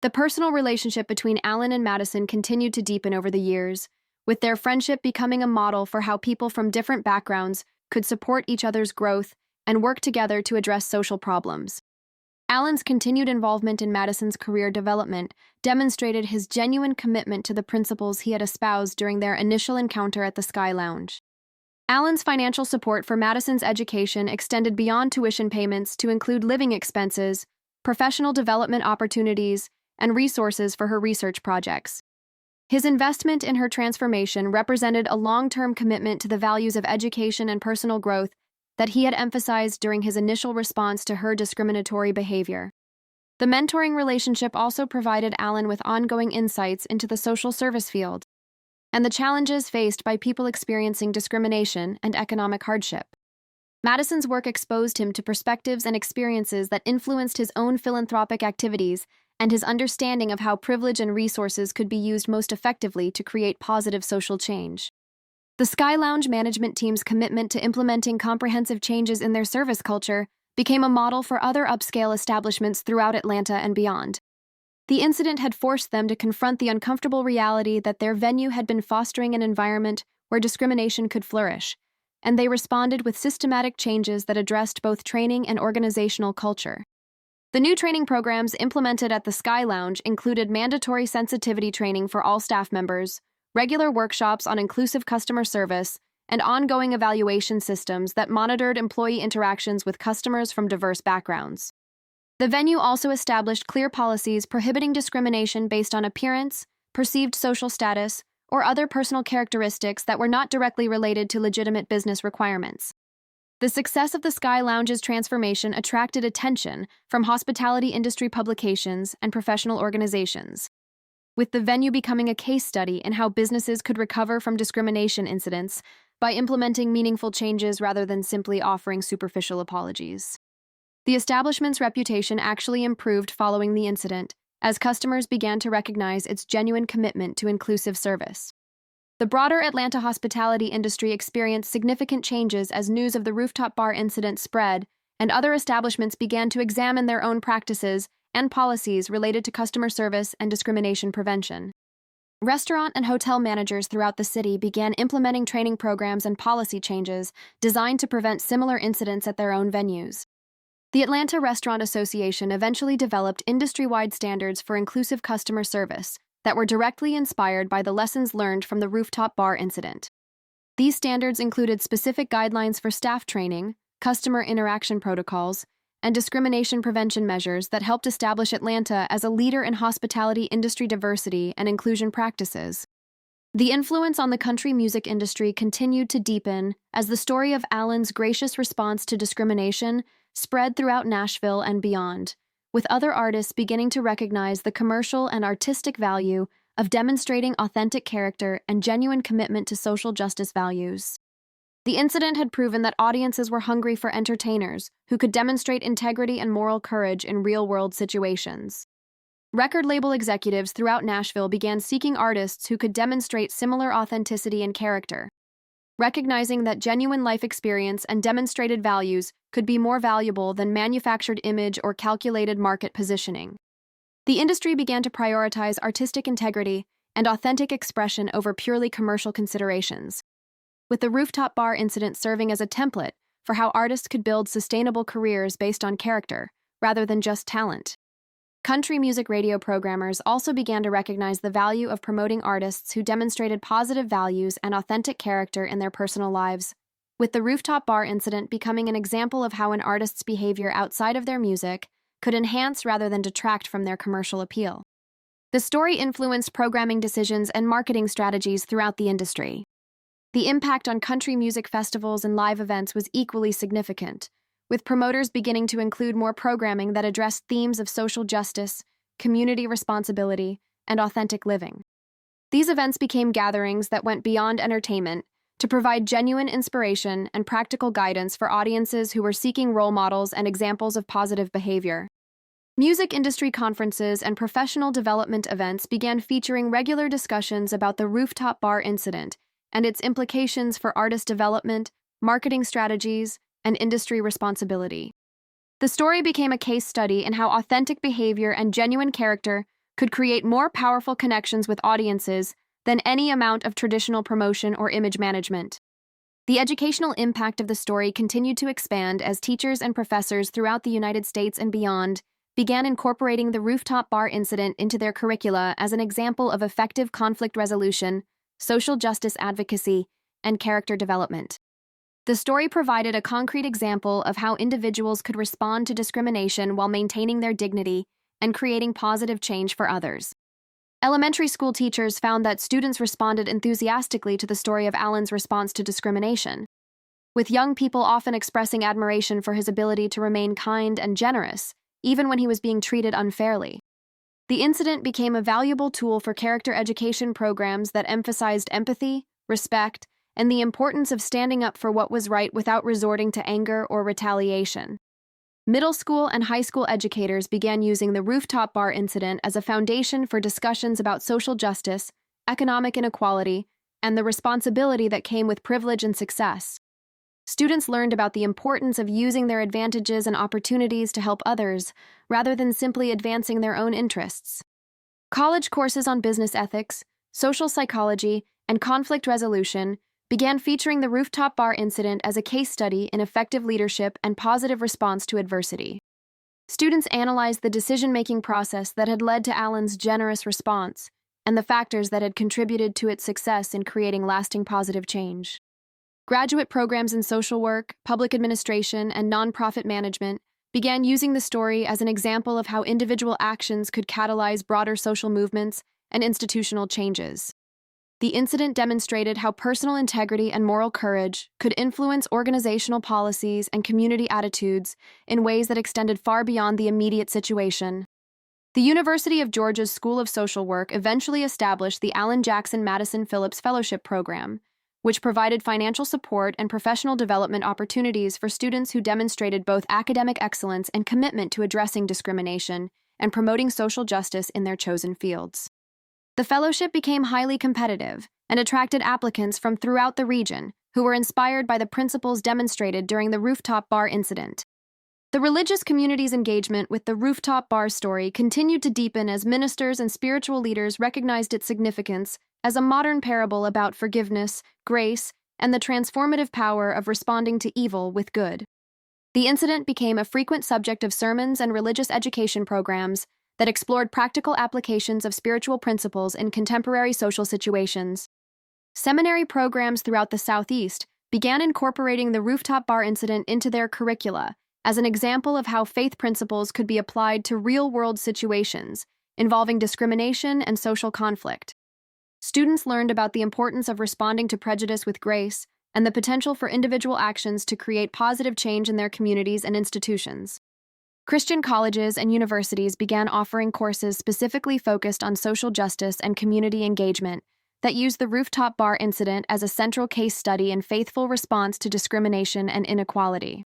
Speaker 1: The personal relationship between Allen and Madison continued to deepen over the years, with their friendship becoming a model for how people from different backgrounds could support each other's growth and work together to address social problems. Allen's continued involvement in Madison's career development demonstrated his genuine commitment to the principles he had espoused during their initial encounter at the Sky Lounge. Allen's financial support for Madison's education extended beyond tuition payments to include living expenses, professional development opportunities, and resources for her research projects. His investment in her transformation represented a long-term commitment to the values of education and personal growth that he had emphasized during his initial response to her discriminatory behavior. The mentoring relationship also provided Allen with ongoing insights into the social service field and the challenges faced by people experiencing discrimination and economic hardship. Madison's work exposed him to perspectives and experiences that influenced his own philanthropic activities and his understanding of how privilege and resources could be used most effectively to create positive social change. The Sky Lounge management team's commitment to implementing comprehensive changes in their service culture became a model for other upscale establishments throughout Atlanta and beyond. The incident had forced them to confront the uncomfortable reality that their venue had been fostering an environment where discrimination could flourish, and they responded with systematic changes that addressed both training and organizational culture. The new training programs implemented at the Sky Lounge included mandatory sensitivity training for all staff members, regular workshops on inclusive customer service, and ongoing evaluation systems that monitored employee interactions with customers from diverse backgrounds. The venue also established clear policies prohibiting discrimination based on appearance, perceived social status, or other personal characteristics that were not directly related to legitimate business requirements. The success of the Sky Lounge's transformation attracted attention from hospitality industry publications and professional organizations, with the venue becoming a case study in how businesses could recover from discrimination incidents by implementing meaningful changes rather than simply offering superficial apologies. The establishment's reputation actually improved following the incident, as customers began to recognize its genuine commitment to inclusive service. The broader Atlanta hospitality industry experienced significant changes as news of the rooftop bar incident spread, and other establishments began to examine their own practices and policies related to customer service and discrimination prevention. Restaurant and hotel managers throughout the city began implementing training programs and policy changes designed to prevent similar incidents at their own venues. The Atlanta Restaurant Association eventually developed industry-wide standards for inclusive customer service that were directly inspired by the lessons learned from the rooftop bar incident. These standards included specific guidelines for staff training, customer interaction protocols, and discrimination prevention measures that helped establish Atlanta as a leader in hospitality industry diversity and inclusion practices. The influence on the country music industry continued to deepen as the story of Allen's gracious response to discrimination spread throughout Nashville and beyond, with other artists beginning to recognize the commercial and artistic value of demonstrating authentic character and genuine commitment to social justice values. The incident had proven that audiences were hungry for entertainers who could demonstrate integrity and moral courage in real-world situations. Record label executives throughout Nashville began seeking artists who could demonstrate similar authenticity and character, recognizing that genuine life experience and demonstrated values could be more valuable than manufactured image or calculated market positioning. The industry began to prioritize artistic integrity and authentic expression over purely commercial considerations, with the rooftop bar incident serving as a template for how artists could build sustainable careers based on character rather than just talent. Country music radio programmers also began to recognize the value of promoting artists who demonstrated positive values and authentic character in their personal lives, with the rooftop bar incident becoming an example of how an artist's behavior outside of their music could enhance rather than detract from their commercial appeal. The story influenced programming decisions and marketing strategies throughout the industry. The impact on country music festivals and live events was equally significant, with promoters beginning to include more programming that addressed themes of social justice, community responsibility, and authentic living. These events became gatherings that went beyond entertainment to provide genuine inspiration and practical guidance for audiences who were seeking role models and examples of positive behavior. Music industry conferences and professional development events began featuring regular discussions about the rooftop bar incident and its implications for artist development, marketing strategies, and industry responsibility. The story became a case study in how authentic behavior and genuine character could create more powerful connections with audiences than any amount of traditional promotion or image management. The educational impact of the story continued to expand as teachers and professors throughout the United States and beyond began incorporating the rooftop bar incident into their curricula as an example of effective conflict resolution, social justice advocacy, and character development. The story provided a concrete example of how individuals could respond to discrimination while maintaining their dignity and creating positive change for others. Elementary school teachers found that students responded enthusiastically to the story of Allen's response to discrimination, with young people often expressing admiration for his ability to remain kind and generous, even when he was being treated unfairly. The incident became a valuable tool for character education programs that emphasized empathy, respect, and the importance of standing up for what was right without resorting to anger or retaliation. Middle school and high school educators began using the rooftop bar incident as a foundation for discussions about social justice, economic inequality, and the responsibility that came with privilege and success. Students learned about the importance of using their advantages and opportunities to help others, rather than simply advancing their own interests. College courses on business ethics, social psychology, and conflict resolution began featuring the rooftop bar incident as a case study in effective leadership and positive response to adversity. Students analyzed the decision-making process that had led to Allen's generous response and the factors that had contributed to its success in creating lasting positive change. Graduate programs in social work, public administration, and nonprofit management began using the story as an example of how individual actions could catalyze broader social movements and institutional changes. The incident demonstrated how personal integrity and moral courage could influence organizational policies and community attitudes in ways that extended far beyond the immediate situation. The University of Georgia's School of Social Work eventually established the Allen Jackson Madison Phillips Fellowship Program, which provided financial support and professional development opportunities for students who demonstrated both academic excellence and commitment to addressing discrimination and promoting social justice in their chosen fields. The fellowship became highly competitive and attracted applicants from throughout the region who were inspired by the principles demonstrated during the rooftop bar incident. The religious community's engagement with the rooftop bar story continued to deepen as ministers and spiritual leaders recognized its significance as a modern parable about forgiveness, grace, and the transformative power of responding to evil with good. The incident became a frequent subject of sermons and religious education programs that explored practical applications of spiritual principles in contemporary social situations. Seminary programs throughout the Southeast began incorporating the rooftop bar incident into their curricula as an example of how faith principles could be applied to real-world situations involving discrimination and social conflict. Students learned about the importance of responding to prejudice with grace and the potential for individual actions to create positive change in their communities and institutions. Christian colleges and universities began offering courses specifically focused on social justice and community engagement that used the rooftop bar incident as a central case study in faithful response to discrimination and inequality.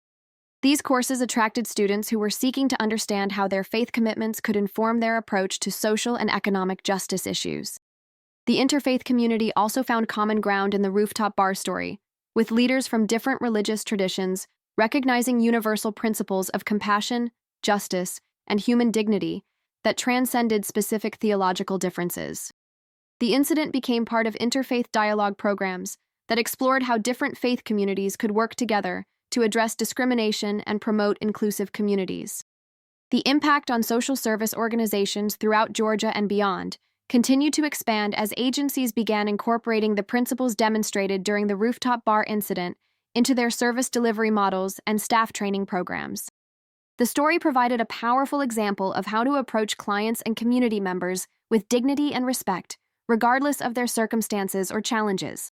Speaker 1: These courses attracted students who were seeking to understand how their faith commitments could inform their approach to social and economic justice issues. The interfaith community also found common ground in the rooftop bar story, with leaders from different religious traditions recognizing universal principles of compassion, justice, and human dignity that transcended specific theological differences. The incident became part of interfaith dialogue programs that explored how different faith communities could work together to address discrimination and promote inclusive communities. The impact on social service organizations throughout Georgia and beyond continued to expand as agencies began incorporating the principles demonstrated during the rooftop bar incident into their service delivery models and staff training programs. The story provided a powerful example of how to approach clients and community members with dignity and respect, regardless of their circumstances or challenges.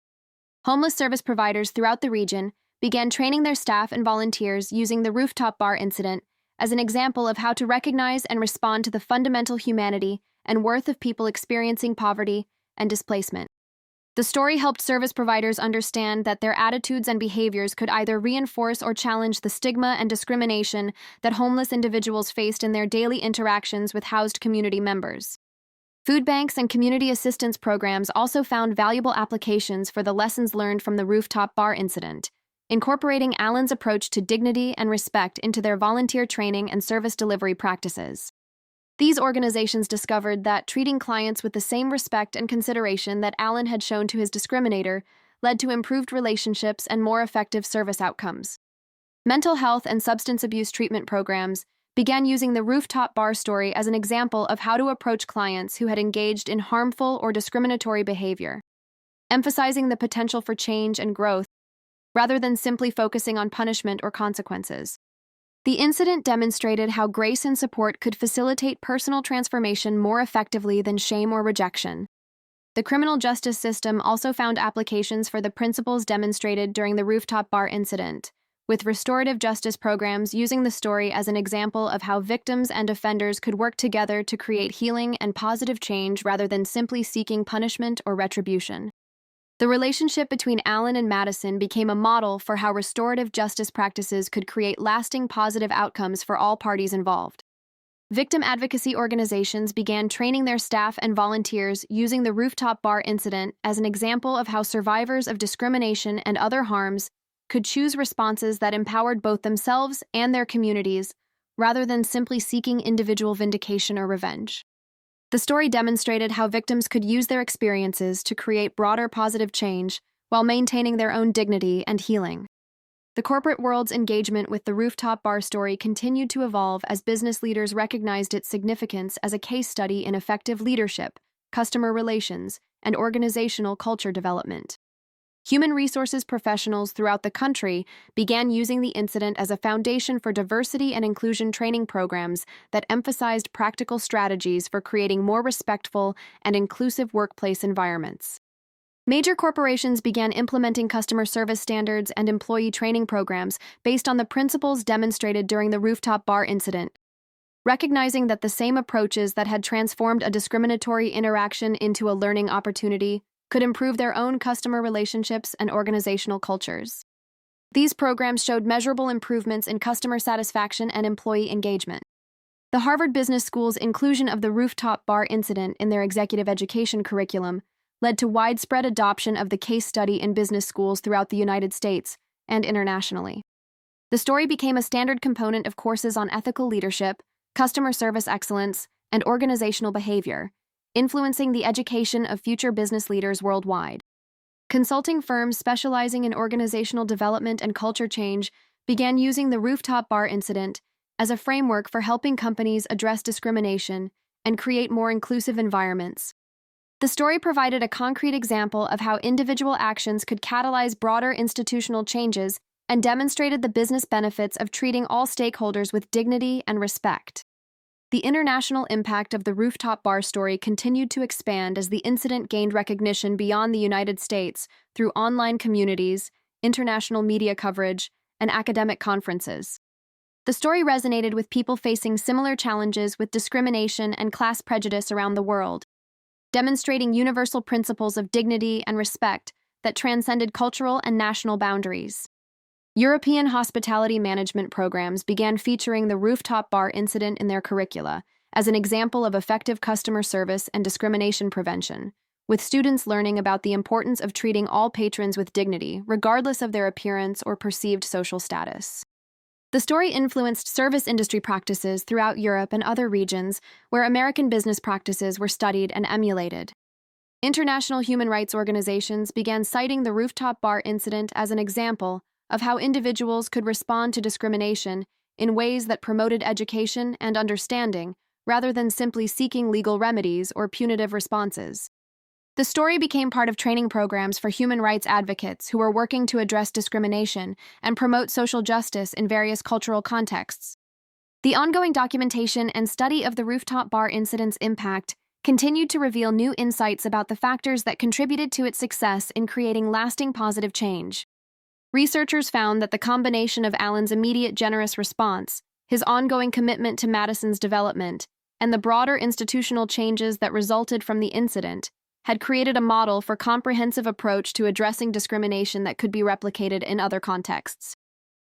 Speaker 1: Homeless service providers throughout the region began training their staff and volunteers using the rooftop bar incident as an example of how to recognize and respond to the fundamental humanity and worth of people experiencing poverty and displacement. The story helped service providers understand that their attitudes and behaviors could either reinforce or challenge the stigma and discrimination that homeless individuals faced in their daily interactions with housed community members. Food banks and community assistance programs also found valuable applications for the lessons learned from the rooftop bar incident, incorporating Allen's approach to dignity and respect into their volunteer training and service delivery practices. These organizations discovered that treating clients with the same respect and consideration that Allen had shown to his discriminator led to improved relationships and more effective service outcomes. Mental health and substance abuse treatment programs began using the rooftop bar story as an example of how to approach clients who had engaged in harmful or discriminatory behavior, emphasizing the potential for change and growth rather than simply focusing on punishment or consequences. The incident demonstrated how grace and support could facilitate personal transformation more effectively than shame or rejection. The criminal justice system also found applications for the principles demonstrated during the rooftop bar incident, with restorative justice programs using the story as an example of how victims and offenders could work together to create healing and positive change rather than simply seeking punishment or retribution. The relationship between Allen and Madison became a model for how restorative justice practices could create lasting positive outcomes for all parties involved. Victim advocacy organizations began training their staff and volunteers using the rooftop bar incident as an example of how survivors of discrimination and other harms could choose responses that empowered both themselves and their communities, rather than simply seeking individual vindication or revenge. The story demonstrated how victims could use their experiences to create broader positive change while maintaining their own dignity and healing. The corporate world's engagement with the rooftop bar story continued to evolve as business leaders recognized its significance as a case study in effective leadership, customer relations, and organizational culture development. Human resources professionals throughout the country began using the incident as a foundation for diversity and inclusion training programs that emphasized practical strategies for creating more respectful and inclusive workplace environments. Major corporations began implementing customer service standards and employee training programs based on the principles demonstrated during the rooftop bar incident. Recognizing that the same approaches that had transformed a discriminatory interaction into a learning opportunity could improve their own customer relationships and organizational cultures. These programs showed measurable improvements in customer satisfaction and employee engagement. The Harvard Business School's inclusion of the rooftop bar incident in their executive education curriculum led to widespread adoption of the case study in business schools throughout the United States and internationally. The story became a standard component of courses on ethical leadership, customer service excellence, and organizational behavior, influencing the education of future business leaders worldwide. Consulting firms specializing in organizational development and culture change began using the rooftop bar incident as a framework for helping companies address discrimination and create more inclusive environments. The story provided a concrete example of how individual actions could catalyze broader institutional changes and demonstrated the business benefits of treating all stakeholders with dignity and respect. The international impact of the rooftop bar story continued to expand as the incident gained recognition beyond the United States through online communities, international media coverage, and academic conferences. The story resonated with people facing similar challenges with discrimination and class prejudice around the world, demonstrating universal principles of dignity and respect that transcended cultural and national boundaries. European hospitality management programs began featuring the rooftop bar incident in their curricula as an example of effective customer service and discrimination prevention, with students learning about the importance of treating all patrons with dignity, regardless of their appearance or perceived social status. The story influenced service industry practices throughout Europe and other regions where American business practices were studied and emulated. International human rights organizations began citing the rooftop bar incident as an example of how individuals could respond to discrimination in ways that promoted education and understanding rather than simply seeking legal remedies or punitive responses. The story became part of training programs for human rights advocates who were working to address discrimination and promote social justice in various cultural contexts. The ongoing documentation and study of the rooftop bar incident's impact continued to reveal new insights about the factors that contributed to its success in creating lasting positive change. Researchers found that the combination of Allen's immediate generous response, his ongoing commitment to Madison's development, and the broader institutional changes that resulted from the incident had created a model for comprehensive approach to addressing discrimination that could be replicated in other contexts.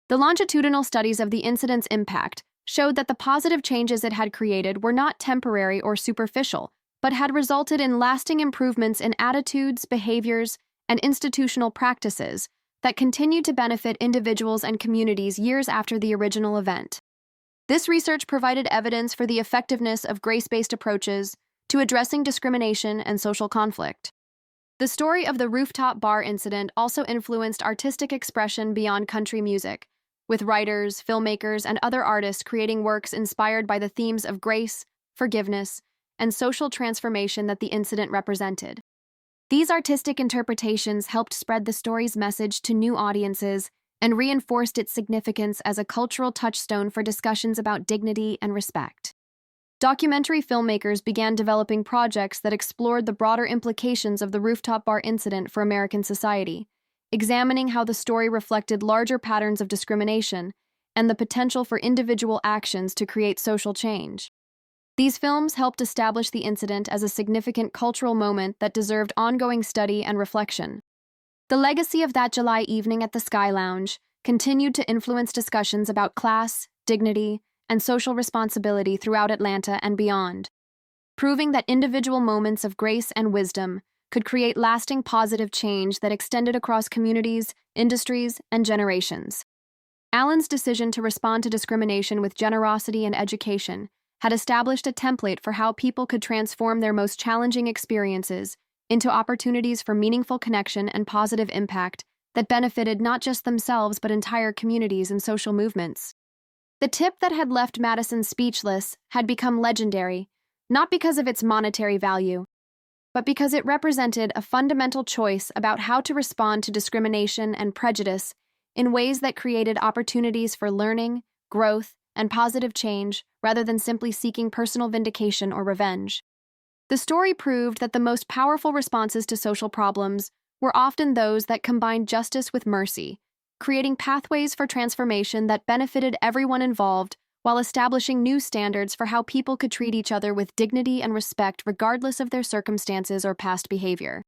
Speaker 1: The longitudinal studies of the incident's impact showed that the positive changes it had created were not temporary or superficial, but had resulted in lasting improvements in attitudes, behaviors, and institutional practices that continued to benefit individuals and communities years after the original event. This research provided evidence for the effectiveness of grace-based approaches to addressing discrimination and social conflict. The story of the rooftop bar incident also influenced artistic expression beyond country music, with writers, filmmakers, and other artists creating works inspired by the themes of grace, forgiveness, and social transformation that the incident represented. These artistic interpretations helped spread the story's message to new audiences and reinforced its significance as a cultural touchstone for discussions about dignity and respect. Documentary filmmakers began developing projects that explored the broader implications of the rooftop bar incident for American society, examining how the story reflected larger patterns of discrimination and the potential for individual actions to create social change. These films helped establish the incident as a significant cultural moment that deserved ongoing study and reflection. The legacy of that July evening at the Sky Lounge continued to influence discussions about class, dignity, and social responsibility throughout Atlanta and beyond, proving that individual moments of grace and wisdom could create lasting positive change that extended across communities, industries, and generations. Allen's decision to respond to discrimination with generosity and education had established a template for how people could transform their most challenging experiences into opportunities for meaningful connection and positive impact that benefited not just themselves but entire communities and social movements. The tip that had left Madison speechless had become legendary, not because of its monetary value, but because it represented a fundamental choice about how to respond to discrimination and prejudice in ways that created opportunities for learning, growth, and positive change rather than simply seeking personal vindication or revenge. The story proved that the most powerful responses to social problems were often those that combined justice with mercy, creating pathways for transformation that benefited everyone involved while establishing new standards for how people could treat each other with dignity and respect regardless of their circumstances or past behavior.